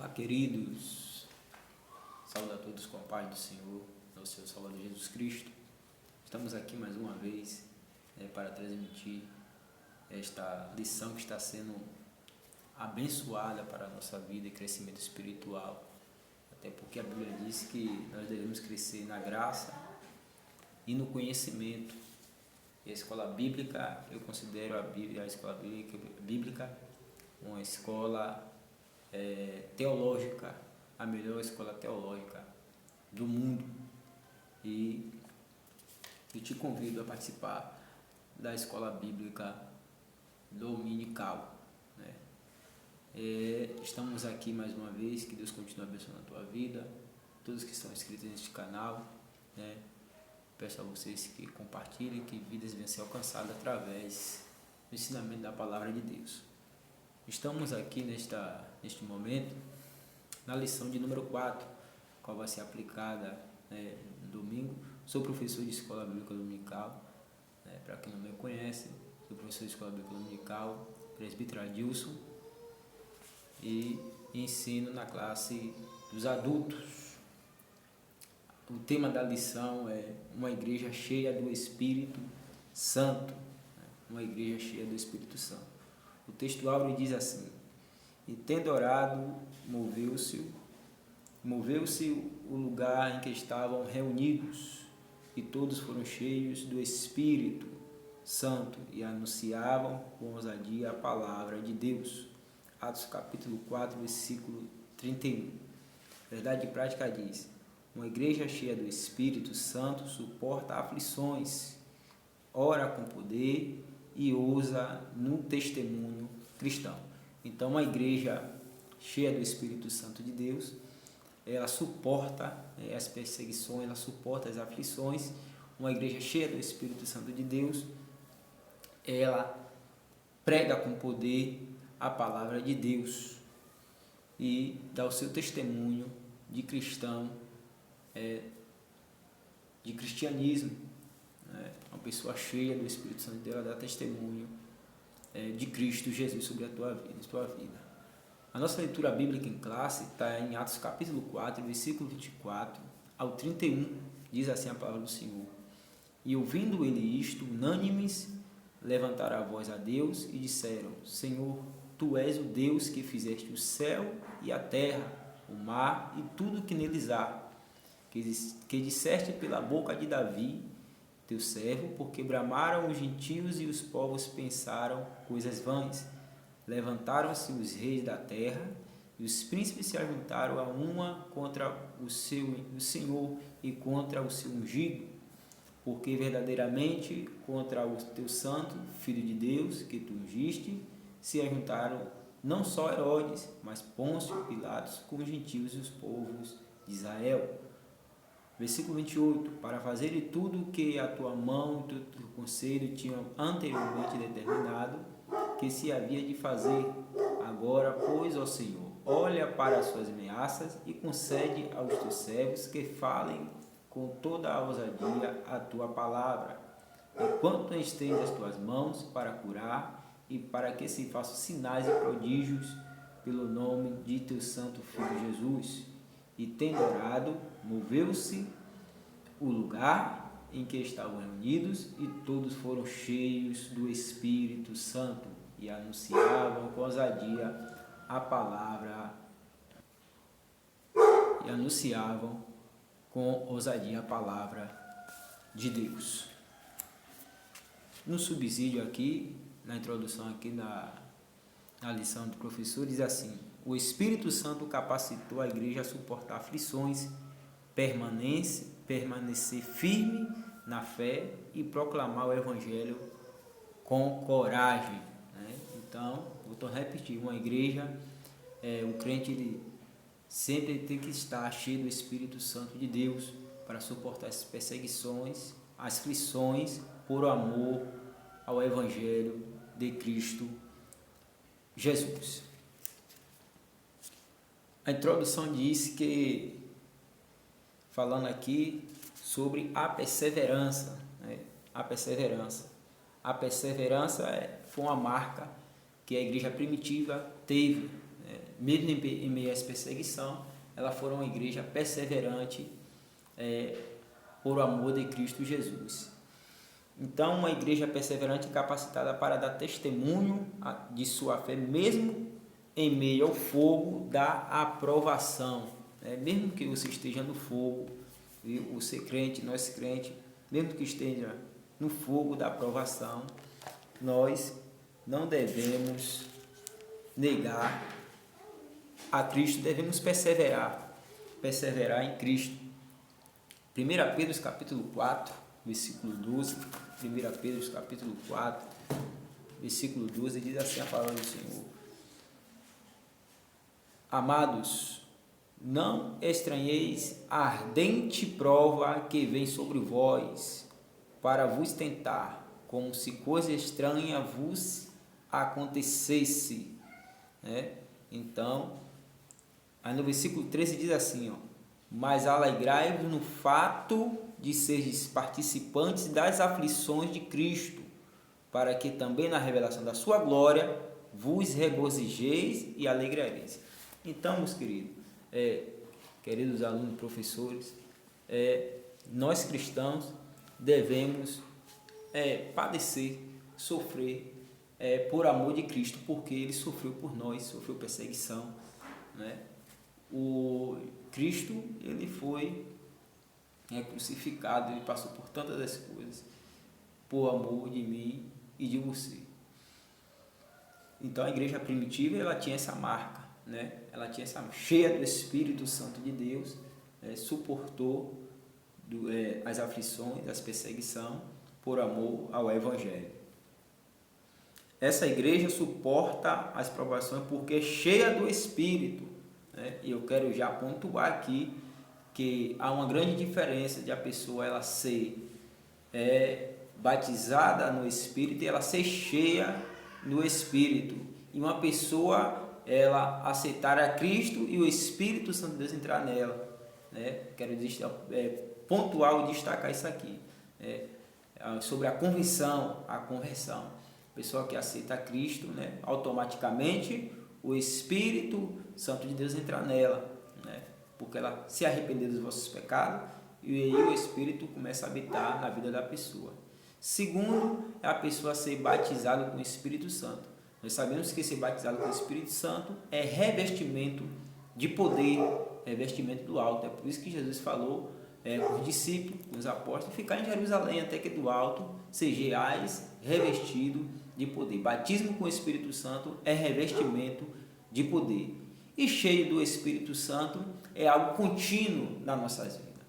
Olá, queridos, saúde a todos com a paz do Senhor, nosso Senhor Salvador Jesus Cristo. Estamos aqui mais uma vez para transmitir esta lição que está sendo abençoada para a nossa vida e crescimento espiritual, até porque a Bíblia diz que nós devemos crescer na graça e no conhecimento. E a escola bíblica, eu considero a escola bíblica uma escola teológica, a melhor escola teológica do mundo, e eu te convido a participar da escola bíblica dominical, né? Estamos aqui mais uma vez, que Deus continue abençoando a tua vida, todos que estão inscritos neste canal, né? Peço a vocês que compartilhem, que vidas venham a ser alcançadas através do ensinamento da palavra de Deus. Estamos aqui neste momento na lição de número 4, qual vai ser aplicada no domingo. Sou professor de escola bíblica dominical, para quem não me conhece, sou professor de escola bíblica dominical, presbítero Adilson, e ensino na classe dos adultos. O tema da lição é uma igreja cheia do Espírito Santo, uma igreja cheia do Espírito Santo. O texto áureo diz assim: e tendo orado, moveu-se o lugar em que estavam reunidos, e todos foram cheios do Espírito Santo e anunciavam com ousadia a palavra de Deus. Atos capítulo 4, versículo 31. Verdade e prática diz: uma igreja cheia do Espírito Santo suporta aflições, ora com poder e ousa no testemunho cristão. Então, uma igreja cheia do Espírito Santo de Deus, ela suporta as perseguições, ela suporta as aflições. Uma igreja cheia do Espírito Santo de Deus, ela prega com poder a palavra de Deus e dá o seu testemunho de cristão, de cristianismo. Uma pessoa cheia do Espírito Santo de Deus, ela dá testemunho de Cristo Jesus sobre a tua vida. A nossa leitura bíblica em classe está em Atos capítulo 4, versículo 24 ao 31, diz assim a palavra do Senhor: e ouvindo ele isto, unânimes, levantaram a voz a Deus e disseram: Senhor, Tu és o Deus que fizeste o céu e a terra, o mar e tudo que neles há, que disseste pela boca de Davi, teu servo, porque bramaram os gentios e os povos pensaram coisas vãs. Levantaram-se os reis da terra e os príncipes se ajuntaram a uma contra o Senhor e contra o seu ungido, porque verdadeiramente contra o teu santo Filho de Deus, que tu ungiste, se ajuntaram não só Herodes, mas Pôncio Pilatos com os gentios e os povos de Israel. Versículo 28, para fazer tudo o que a tua mão e o teu conselho tinham anteriormente determinado, que se havia de fazer. Agora, pois, ó Senhor, olha para as suas ameaças e concede aos teus servos que falem com toda a ousadia a tua palavra, enquanto estende as tuas mãos para curar e para que se façam sinais e prodígios pelo nome de teu santo Filho Jesus. E tendo orado, moveu-se o lugar em que estavam reunidos, e todos foram cheios do Espírito Santo e anunciavam com ousadia a palavra de Deus. No subsídio aqui, na introdução aqui na lição do professor, diz assim: o Espírito Santo capacitou a igreja a suportar aflições, permanecer firme na fé e proclamar o Evangelho com coragem, né? Então, vou repetir: uma igreja, o crente, ele sempre tem que estar cheio do Espírito Santo de Deus para suportar as perseguições, as aflições, por amor ao Evangelho de Cristo Jesus. A introdução diz que, falando aqui sobre a perseverança, né? A perseverança foi uma marca que a igreja primitiva teve, né? mesmo em meio às perseguição, ela foi uma igreja perseverante por amor de Cristo Jesus. Então, uma igreja perseverante e capacitada para dar testemunho de sua fé, mesmo em meio ao fogo da aprovação. Mesmo que você esteja no fogo, você crente, nós crente, mesmo que esteja no fogo da aprovação, nós não devemos negar a Cristo, devemos perseverar em Cristo. 1 Pedro capítulo 4, versículo 12, 1 Pedro capítulo 4, versículo 12, diz assim a palavra do Senhor: Amados, não estranheis a ardente prova que vem sobre vós, para vos tentar, como se coisa estranha vos acontecesse. Então, aí no versículo 13 diz assim, mas alegrai-vos no fato de seres participantes das aflições de Cristo, para que também na revelação da sua glória vos regozijeis e alegrareis. Então, meus queridos, queridos alunos, professores, nós cristãos devemos padecer, sofrer por amor de Cristo, porque Ele sofreu por nós, sofreu perseguição, O Cristo, Ele foi crucificado, Ele passou por tantas das coisas, por amor de mim e de você. Então, a igreja primitiva, ela tinha essa marca, ela tinha essa cheia do Espírito Santo de Deus, suportou as aflições, as perseguições por amor ao Evangelho. Essa igreja suporta as provações porque é cheia do Espírito. E eu quero já pontuar aqui que há uma grande diferença de a pessoa ela ser batizada no Espírito e ela ser cheia no Espírito. E uma pessoa ela aceitar a Cristo e o Espírito Santo de Deus entrar nela. Quero pontuar e destacar isso aqui. Sobre a conversão. A pessoa que aceita Cristo, automaticamente o Espírito Santo de Deus entra nela, porque ela se arrependeu dos vossos pecados e aí o Espírito começa a habitar na vida da pessoa. Segundo, é a pessoa ser batizada com o Espírito Santo. Nós sabemos que ser batizado com o Espírito Santo é revestimento de poder, revestimento do alto. É por isso que Jesus falou com os discípulos, com os apóstolos, ficar em Jerusalém até que do alto sejais revestido de poder. Batismo com o Espírito Santo é revestimento de poder. E cheio do Espírito Santo é algo contínuo nas nossas vidas.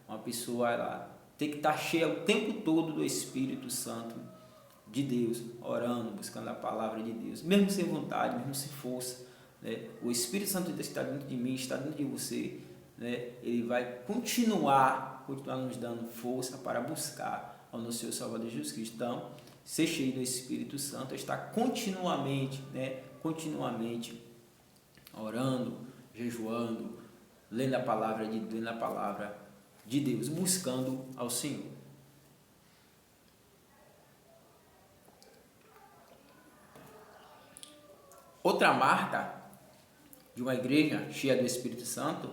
Uma pessoa ela tem que estar cheia o tempo todo do Espírito Santo de Deus, orando, buscando a palavra de Deus, mesmo sem vontade, mesmo sem força. O Espírito Santo de Deus está dentro de mim, está dentro de você. Ele vai continuar nos dando força para buscar ao nosso Senhor Salvador Jesus Cristo. Então, ser cheio do Espírito Santo é estar continuamente orando, jejuando, lendo a palavra de Deus, buscando ao Senhor. Outra marca de uma igreja cheia do Espírito Santo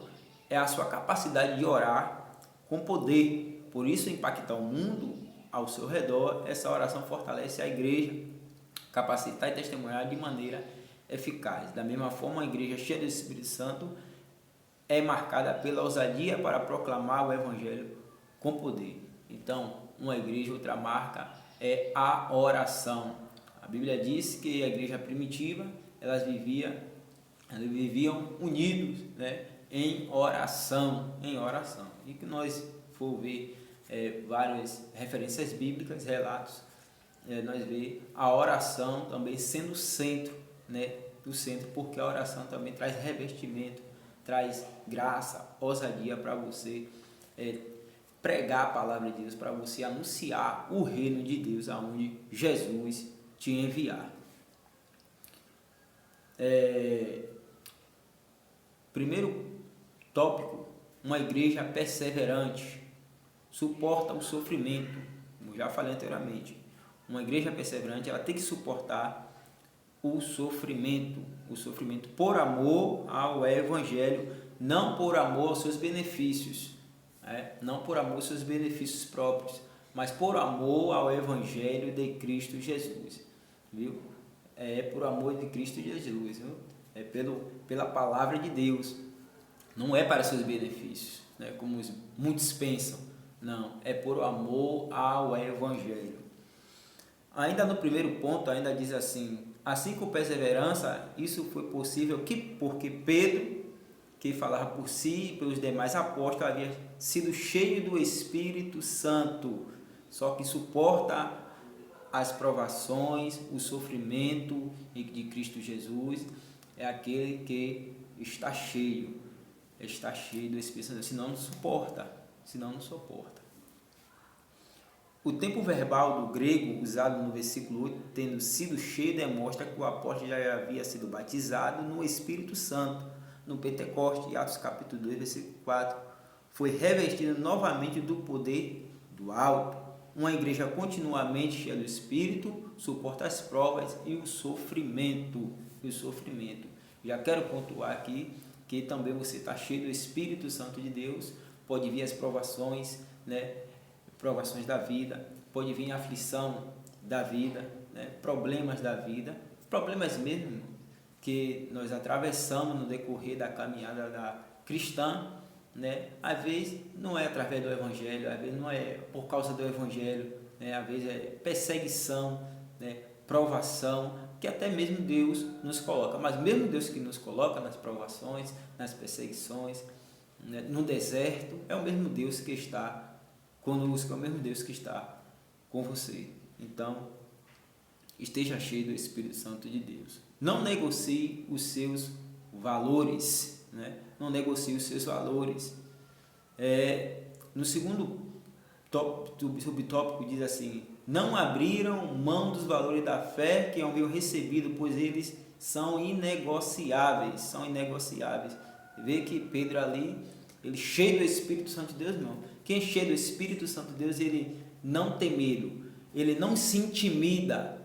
é a sua capacidade de orar com poder. Por isso, impactar o mundo ao seu redor, essa oração fortalece a igreja, capacitar e testemunhar de maneira eficaz. Da mesma forma, a igreja cheia do Espírito Santo é marcada pela ousadia para proclamar o Evangelho com poder. Então, uma igreja, outra marca é a oração. A Bíblia diz que a igreja primitiva, elas viviam unidos, em oração. E que nós for ver várias referências bíblicas, relatos, nós vemos a oração também sendo o centro, do centro, porque a oração também traz revestimento, traz graça, ousadia para você pregar a palavra de Deus, para você anunciar o reino de Deus aonde Jesus te enviar. Primeiro tópico, uma igreja perseverante suporta o sofrimento, como já falei anteriormente. Uma igreja perseverante ela tem que suportar o sofrimento. o sofrimento por amor ao Evangelho, não por amor aos seus benefícios, não por amor aos seus benefícios próprios, mas por amor ao Evangelho de Cristo Jesus, viu? É por amor de Cristo Jesus, viu? É pela palavra de Deus, não é para seus benefícios, né? Como muitos pensam, não, é por amor ao Evangelho. Ainda no primeiro ponto, ainda diz assim com perseverança, isso foi possível porque Pedro, que falava por si e pelos demais apóstolos, havia sido cheio do Espírito Santo, só que suporta as provações, o sofrimento de Cristo Jesus, é aquele que está cheio do Espírito Santo, senão não suporta. O tempo verbal do grego usado no versículo 8, tendo sido cheio, demonstra que o apóstolo já havia sido batizado no Espírito Santo, no Pentecoste, Atos capítulo 2, versículo 4. Foi revestido novamente do poder do alto. Uma igreja continuamente cheia do Espírito suporta as provas e o sofrimento. Já quero pontuar aqui que também você está cheio do Espírito Santo de Deus, pode vir as provações, né? Provações da vida, pode vir a aflição da vida, né? Problemas da vida, problemas mesmo que nós atravessamos no decorrer da caminhada da cristã, né? Às vezes não é através do Evangelho, às vezes não é por causa do Evangelho, né? Às vezes é perseguição, né? Provação, que até mesmo Deus nos coloca, mas mesmo Deus que nos coloca nas provações, nas perseguições, né? No deserto, é o mesmo Deus que está conosco, é o mesmo Deus que está com você. Então, esteja cheio do Espírito Santo de Deus. Não negocie os seus valores, né? Não negocie os seus valores. No segundo subtópico diz assim: não abriram mão dos valores da fé que haviam recebido, pois eles são inegociáveis. Vê que Pedro ali, ele cheio do Espírito Santo de Deus, não. Quem é cheio do Espírito Santo de Deus, ele não tem medo, ele não se intimida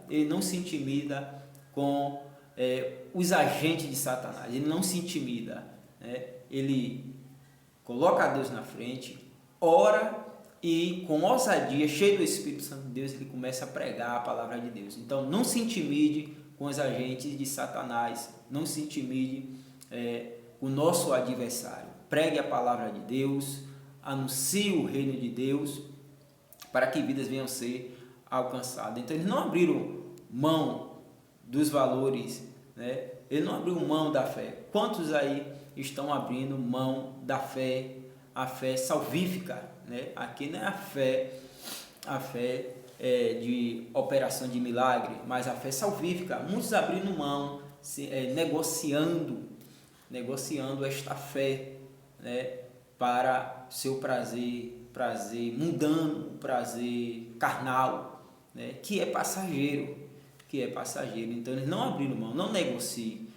com os agentes de Satanás, ele não se intimida, né? Ele coloca a Deus na frente, ora e com ousadia, cheio do Espírito Santo de Deus, ele começa a pregar a palavra de Deus. Então não se intimide com os agentes de Satanás, não se intimide com o nosso adversário, pregue a palavra de Deus, anuncie o reino de Deus, para que vidas venham a ser alcançadas. Então eles não abriram mão dos valores, né? Eles não abriram mão da fé. Quantos aí estão abrindo mão da fé, a fé salvífica, né? Aqui não é a fé de operação de milagre, mas a fé salvífica. Muitos abrindo mão, negociando esta fé, né? Para seu prazer mundano, prazer carnal, né? Que é passageiro. Então eles não abriram mão, não negocie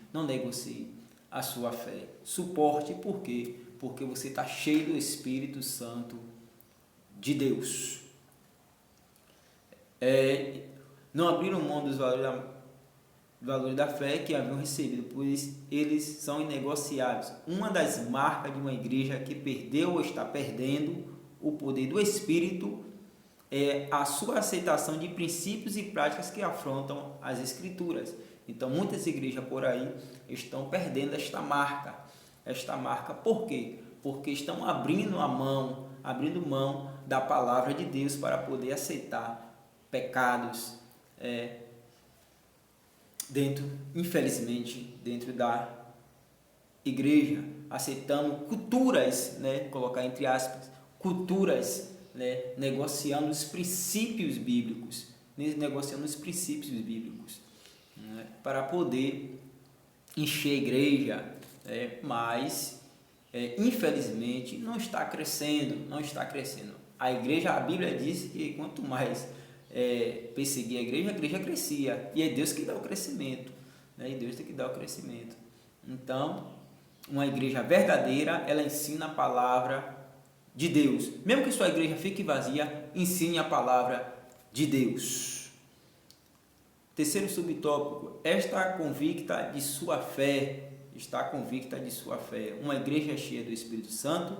a sua fé. Suporte, por quê? Porque você está cheio do Espírito Santo de Deus. Não abriram mão dos valores da fé que haviam recebido, pois eles são inegociáveis. Uma das marcas de uma igreja que perdeu ou está perdendo o poder do Espírito é a sua aceitação de princípios e práticas que afrontam as Escrituras. Então, muitas igrejas por aí estão perdendo esta marca. Por quê? Porque estão abrindo mão da palavra de Deus para poder aceitar pecados, infelizmente, dentro da igreja, aceitando culturas, né, colocar entre aspas, culturas, né, negociando os princípios bíblicos, né, para poder encher a igreja, mas infelizmente não está crescendo. A igreja, a Bíblia diz que quanto mais perseguir a igreja crescia, e é Deus que dá o crescimento, né? Então, uma igreja verdadeira, ela ensina a palavra de Deus. Mesmo que sua igreja fique vazia, ensine a palavra de Deus. Terceiro subtópico, está convicta de sua fé. Está convicta de sua fé. Uma igreja cheia do Espírito Santo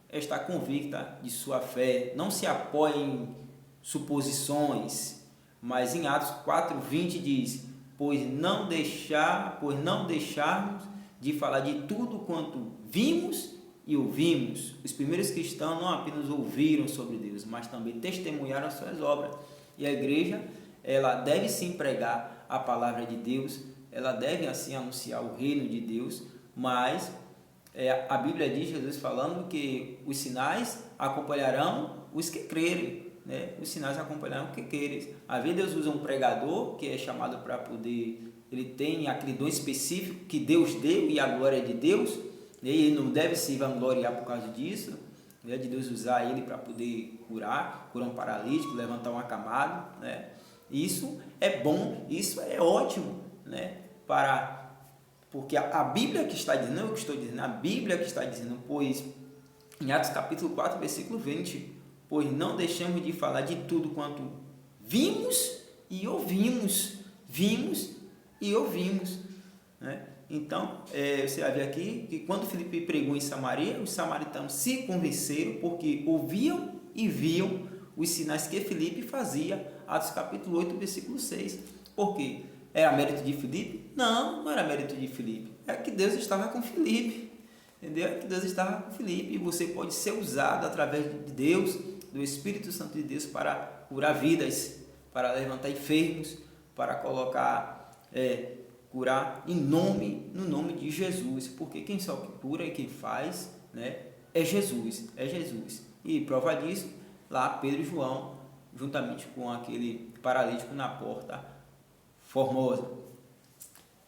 está convicta de sua fé. Não se apoia em suposições, mas em Atos 4:20 diz: pois não deixarmos de falar de tudo quanto vimos e ouvimos. Os primeiros cristãos não apenas ouviram sobre Deus, mas também testemunharam as suas obras. E a igreja, ela deve sim pregar a palavra de Deus, ela deve assim anunciar o reino de Deus, mas a Bíblia diz, Jesus falando que os sinais acompanharão os que crerem, né? Os sinais acompanharão os que crerem. Às vezes Deus usa um pregador que é chamado para poder, ele tem aquele dom específico que Deus deu e a glória é de Deus, né? E ele não deve se vangloriar por causa disso, né? De Deus usar ele para poder curar um paralítico, levantar um acamado, né? Isso é bom, isso é ótimo, né? Porque a Bíblia que está dizendo, não é eu que estou dizendo, a Bíblia que está dizendo, pois em Atos capítulo 4, versículo 20, pois não deixamos de falar de tudo quanto vimos e ouvimos, né? Então, você vai ver aqui que quando Filipe pregou em Samaria, os samaritanos se convenceram porque ouviam e viam os sinais que Filipe fazia. Atos capítulo 8, versículo 6. Por quê? Era mérito de Filipe? Não, não era mérito de Filipe. É que Deus estava com Filipe. Entendeu? É que Deus estava com Filipe. E você pode ser usado através de Deus, do Espírito Santo de Deus, para curar vidas, para levantar enfermos, para colocar, curar no nome de Jesus. Porque quem só cura e quem faz, né, é Jesus. É Jesus. E prova disso, lá Pedro e João, juntamente com aquele paralítico na porta Formosa.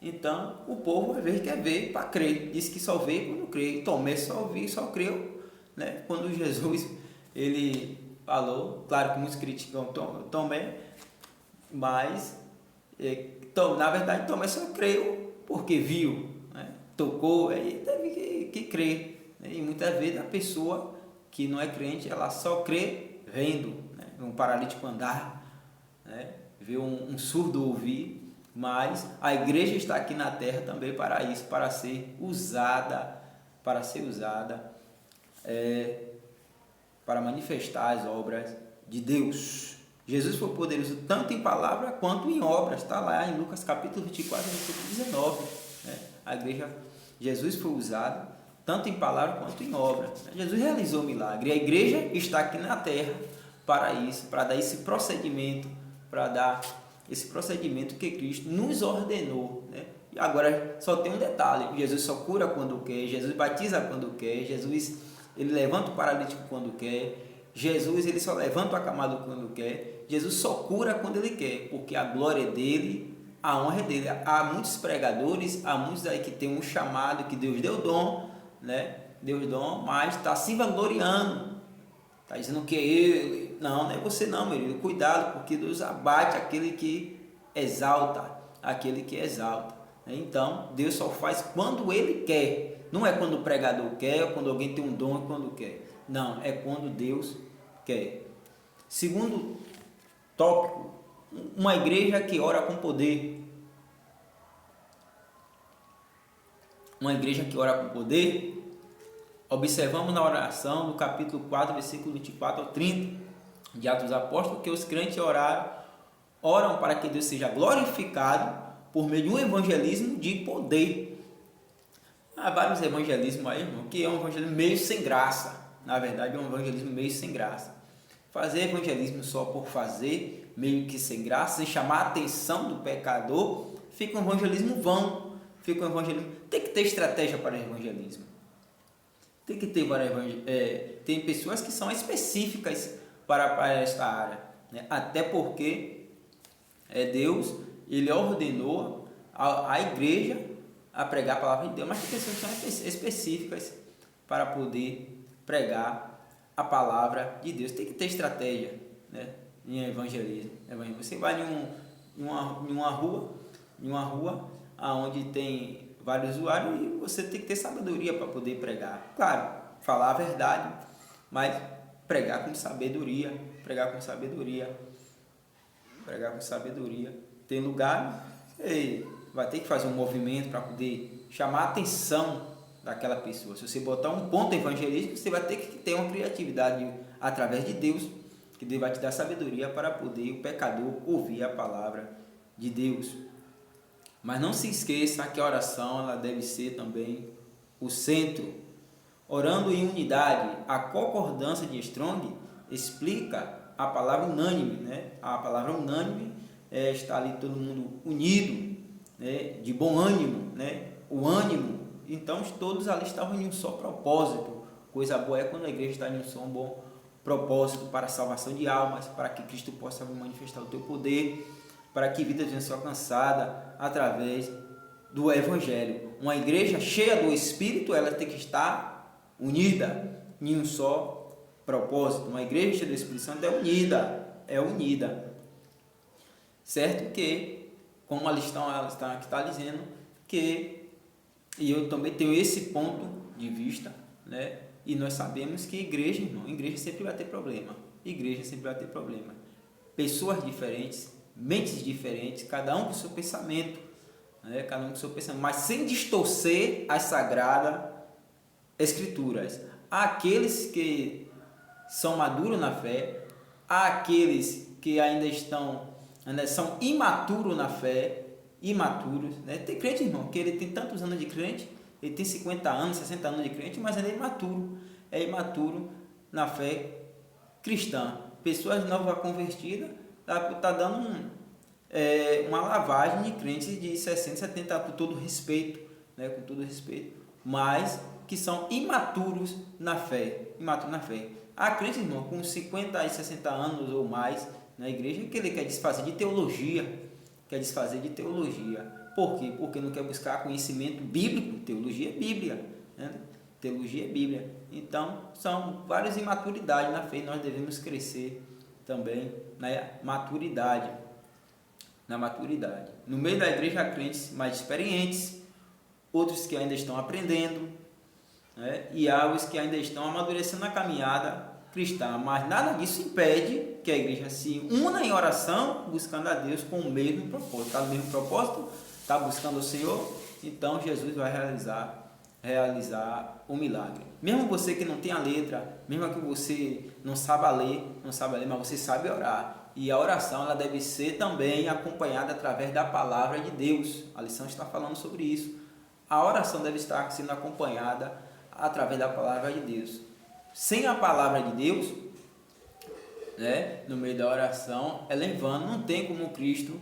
Então, o povo às vezes quer ver para crer. Diz que só vê quando crê. Tomé só ouviu, só creu, né? Quando Jesus ele falou. Claro que muitos criticam Tomé, mas na verdade Tomé só creu porque viu, né? Tocou, aí teve que crer, né? E muitas vezes a pessoa que não é crente, ela só crê vendo, né? Um paralítico andar, né? Ver um surdo ouvir, mas a igreja está aqui na terra também para isso, para ser usada, para manifestar as obras de Deus. Jesus foi poderoso tanto em palavra quanto em obras, está lá em Lucas capítulo 24, versículo 19, né? A igreja, Jesus foi usado tanto em palavra quanto em obra, né? Jesus realizou milagre, a igreja está aqui na terra para isso, para dar esse procedimento, que Cristo nos ordenou, né? E agora só tem um detalhe: Jesus só cura quando quer, Jesus batiza quando quer, Jesus ele levanta o paralítico quando quer, Jesus ele só levanta o acamado quando quer, Jesus só cura quando ele quer, porque a glória é dele, a honra é dele. Há muitos pregadores, há muitos aí que tem um chamado, que Deus deu dom, né? Deus dom, mas está se vangloriando, está dizendo que ele. Não, não é você não, meu irmão. Cuidado, porque Deus abate aquele que exalta, Então, Deus só faz quando Ele quer. Não é quando o pregador quer, ou quando alguém tem um dom, é quando quer. Não, é quando Deus quer. Segundo tópico, uma igreja que ora com poder. Uma igreja que ora com poder. Observamos na oração do capítulo 4, versículo 24 ao 30. De Atos dos Apóstolos, que os crentes oram para que Deus seja glorificado por meio de um evangelismo de poder. Há vários evangelismos aí, irmão, que é um evangelismo meio sem graça. Na verdade, é um evangelismo meio sem graça. Fazer evangelismo só por fazer, meio que sem graça, sem chamar a atenção do pecador, fica um evangelismo vão. Tem que ter estratégia para o evangelismo. Tem que ter tem pessoas que são específicas para esta área, né? Até porque Deus ele ordenou a igreja a pregar a palavra de Deus, mas tem pessoas que são específicas para poder pregar a palavra de Deus. Tem que ter estratégia, né? Em evangelismo. Você vai em uma rua onde tem vários usuários e você tem que ter sabedoria para poder pregar. Claro, falar a verdade, mas pregar com sabedoria, tem lugar, você vai ter que fazer um movimento para poder chamar a atenção daquela pessoa. Se você botar um ponto evangelístico, você vai ter que ter uma criatividade através de Deus, que Deus vai te dar sabedoria para poder o pecador ouvir a palavra de Deus. Mas não se esqueça que a oração ela deve ser também o centro. Orando em unidade, a concordância de Strong explica a palavra unânime, né? A palavra unânime está ali todo mundo unido, né? De bom ânimo, né? O ânimo, então todos ali estavam em um só propósito. Coisa boa é quando a igreja está em um só bom propósito para a salvação de almas, para que Cristo possa manifestar o teu poder, para que vidas venham ser alcançadas através do Evangelho. Uma igreja cheia do Espírito, ela tem que estar unida em um só propósito. Uma igreja cheia do Espírito Santo é unida. Certo que, como a lição está dizendo, que, e eu também tenho esse ponto de vista, né? E nós sabemos que igreja sempre vai ter problema. Pessoas diferentes, mentes diferentes, cada um com o seu pensamento, né? Mas sem distorcer as sagradas escrituras. Há aqueles que são maduros na fé, há aqueles que ainda são imaturos na fé, né? Tem crente, irmão, que ele tem tantos anos de crente, ele tem 50 anos, 60 anos de crente, mas ele é imaturo na fé cristã. Pessoas novas convertidas, está dando uma lavagem de crentes de 60, 70, com todo respeito, né? Com todo respeito, mas que são imaturos na fé. Há crentes, irmão, com 50 e 60 anos ou mais na igreja, que ele quer desfazer de teologia. Por quê? Porque não quer buscar conhecimento bíblico. Teologia é Bíblia, né? Teologia é Bíblia. Então, são várias imaturidades na fé e nós devemos crescer também na maturidade. No meio da igreja há crentes mais experientes, outros que ainda estão aprendendo, né? E há os que ainda estão amadurecendo a caminhada cristã, mas nada disso impede que a igreja se una em oração, buscando a Deus com o mesmo propósito. Está no mesmo propósito? Está buscando o Senhor? Então Jesus vai realizar o milagre. Mesmo você que não tem a letra, mesmo que você não saiba ler, mas você sabe orar. E a oração ela deve ser também acompanhada através da palavra de Deus. A lição está falando sobre isso. A oração deve estar sendo acompanhada através da palavra de Deus. Sem a palavra de Deus, né, no meio da oração, ela é em vão. Não tem como Cristo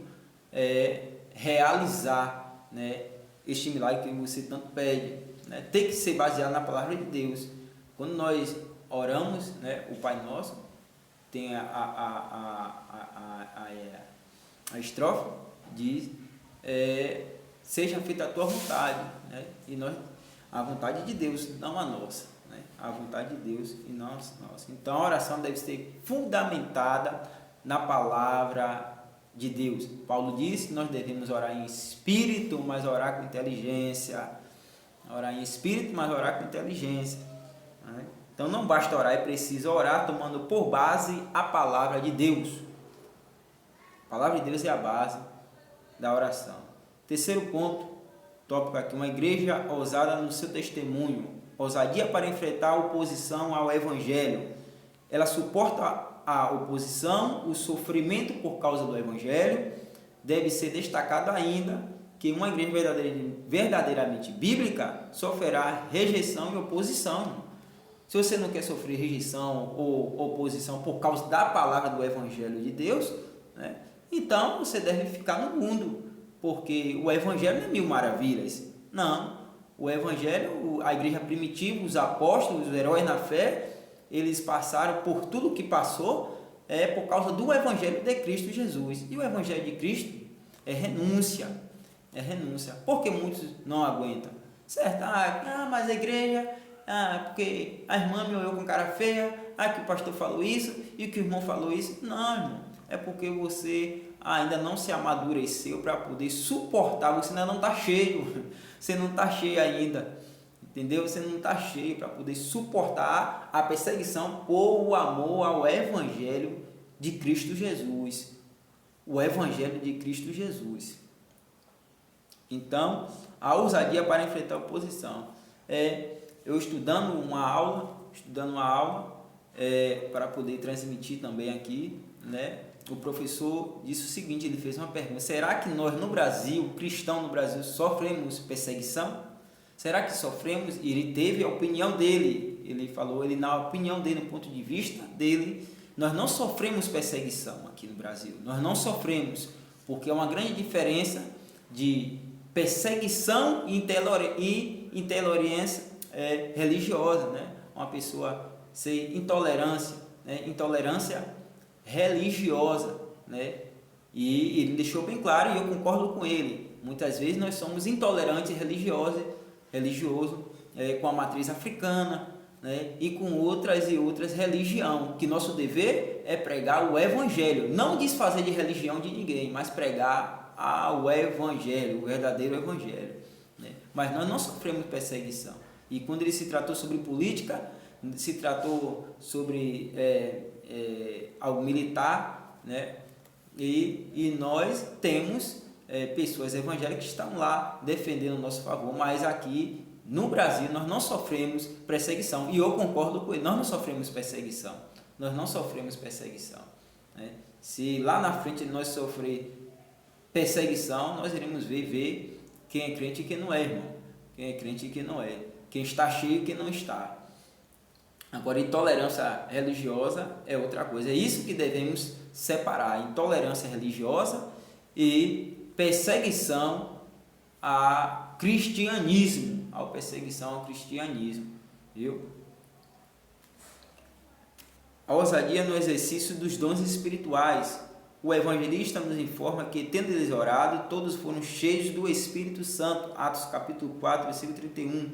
realizar, né, este milagre que você tanto pede, né? Tem que ser baseado na palavra de Deus. Quando nós oramos, né, o Pai Nosso, tem a estrofe, diz, seja feita a tua vontade, né? E nós, a vontade de Deus, não a nossa, né? A vontade de Deus e não a nossa. Então a oração deve ser fundamentada na palavra de Deus. Paulo disse que nós devemos orar em espírito, mas orar com inteligência. Né? Então não basta orar, é preciso orar tomando por base a palavra de Deus. A palavra de Deus é a base da oração. Terceiro ponto, tópico aqui, uma igreja ousada no seu testemunho. Ousadia para enfrentar a oposição ao Evangelho. Ela suporta a oposição, o sofrimento por causa do Evangelho. Deve ser destacado ainda que uma igreja verdadeiramente bíblica sofrerá rejeição e oposição. Se você não quer sofrer rejeição ou oposição por causa da palavra do Evangelho de Deus, né, então você deve ficar no mundo, porque o Evangelho não é mil maravilhas. Não, o Evangelho, a igreja primitiva, os apóstolos, os heróis na fé, eles passaram por tudo o que passou por causa do Evangelho de Cristo Jesus. E o Evangelho de Cristo é renúncia. Porque muitos não aguentam. Certo? Mas a igreja, porque a irmã me olhou com cara feia, que o pastor falou isso e que o irmão falou isso. Não, irmão, é porque você ainda não se amadureceu para poder suportar, você ainda não está cheio, você não está cheio ainda, entendeu? Você não está cheio para poder suportar a perseguição por o amor ao Evangelho de Cristo Jesus. o Evangelho de Cristo Jesus. Então, a ousadia para enfrentar a oposição é eu estudando uma aula para poder transmitir também aqui, né? O professor disse o seguinte, ele fez uma pergunta: será que nós no Brasil, cristãos no Brasil, sofremos perseguição? Será que sofremos? E ele teve a opinião dele, ele falou, na opinião dele, no ponto de vista dele, nós não sofremos perseguição aqui no Brasil, nós não sofremos, porque é uma grande diferença de perseguição e intolerância religiosa, né? Uma pessoa ser intolerância, né? Intolerância religiosa, né? E ele deixou bem claro, e eu concordo com ele, muitas vezes nós somos intolerantes religioso com a matriz africana, né? E com outras religiões, que nosso dever é pregar o Evangelho, não desfazer de religião de ninguém, mas pregar o Evangelho, o verdadeiro Evangelho, né? Mas nós não sofremos perseguição. E quando ele se tratou sobre política, se tratou sobre algo militar, né? E nós temos pessoas evangélicas que estão lá defendendo o nosso favor, mas aqui no Brasil nós não sofremos perseguição, e eu concordo com ele, nós não sofremos perseguição, né? Se lá na frente nós sofrer perseguição, nós iremos ver quem é crente e quem não é, irmão, quem é crente e quem não é, quem está cheio e quem não está. Agora, intolerância religiosa é outra coisa, é isso que devemos separar: intolerância religiosa e perseguição ao cristianismo, viu? A ousadia no exercício dos dons espirituais. O evangelista nos informa que, tendo eles orado, todos foram cheios do Espírito Santo. Atos capítulo 4, versículo 31.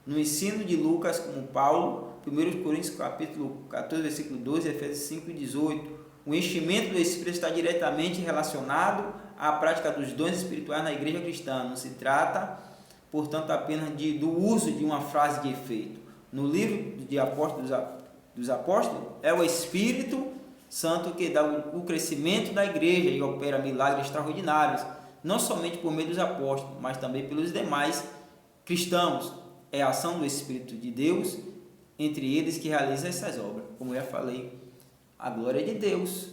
No ensino de Lucas, como Paulo, 1 Coríntios capítulo 14, versículo 12, Efésios 5 e 18. O enchimento do Espírito está diretamente relacionado à prática dos dons espirituais na igreja cristã. Não se trata, portanto, apenas do uso de uma frase de efeito. No livro de dos Apóstolos, é o Espírito Santo que dá o crescimento da igreja e opera milagres extraordinários, não somente por meio dos apóstolos, mas também pelos demais cristãos. É a ação do Espírito de Deus entre eles que realiza essas obras. Como eu já falei, a glória é de Deus.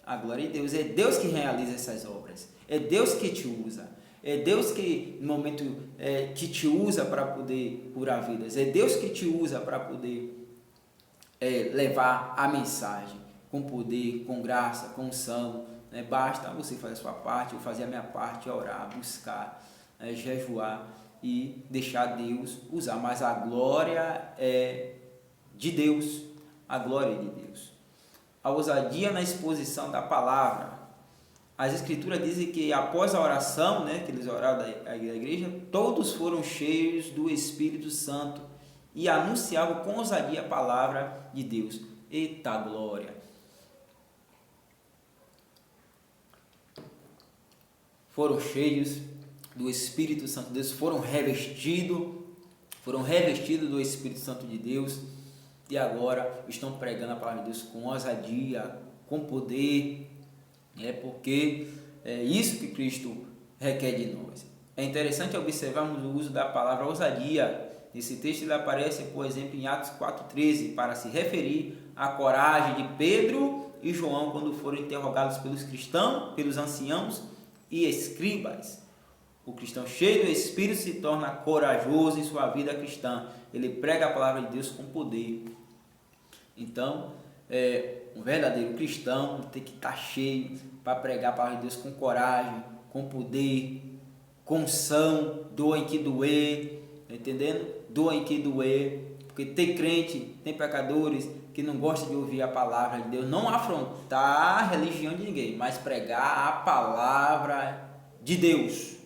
É Deus que realiza essas obras. É Deus que te usa. É Deus que, no momento, que te usa para poder curar vidas. É Deus que te usa para poder levar a mensagem com poder, com graça, com unção, né? Basta você fazer a sua parte, eu fazer a minha parte, orar, buscar, jejuar e deixar Deus usar. Mas a glória é de Deus, A ousadia na exposição da palavra. As escrituras dizem que após a oração, né, que eles oraram da igreja, todos foram cheios do Espírito Santo e anunciavam com ousadia a palavra de Deus. Eita glória! Foram cheios do Espírito Santo de Deus, foram revestidos do Espírito Santo de Deus, e agora estão pregando a palavra de Deus com ousadia, com poder, porque é isso que Cristo requer de nós. É interessante observarmos o uso da palavra ousadia. Nesse texto ele aparece, por exemplo, em Atos 4,13, para se referir à coragem de Pedro e João quando foram interrogados pelos cristãos, pelos anciãos e escribas. O cristão cheio do Espírito se torna corajoso em sua vida cristã. Ele prega a palavra de Deus com poder. Então, um verdadeiro cristão tem que estar cheio para pregar a palavra de Deus com coragem, com poder, com unção, doa em que doer, tá entendendo? Doa em que doer, porque tem crente, tem pecadores que não gostam de ouvir a palavra de Deus, não afrontar a religião de ninguém, mas pregar a palavra de Deus.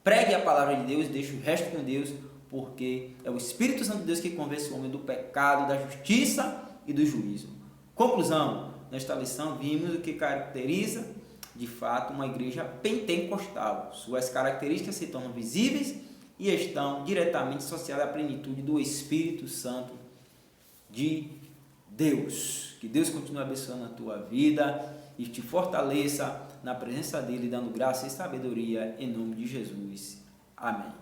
Pregue a palavra de Deus, deixe o resto com Deus, porque é o Espírito Santo de Deus que convence o homem do pecado, da justiça e do juízo. Conclusão: nesta lição vimos o que caracteriza de fato uma igreja pentecostal. Suas características se tornam visíveis e estão diretamente associadas à plenitude do Espírito Santo de Deus. Que Deus continue abençoando a tua vida e te fortaleça na presença dele, dando graça e sabedoria em nome de Jesus. Amém.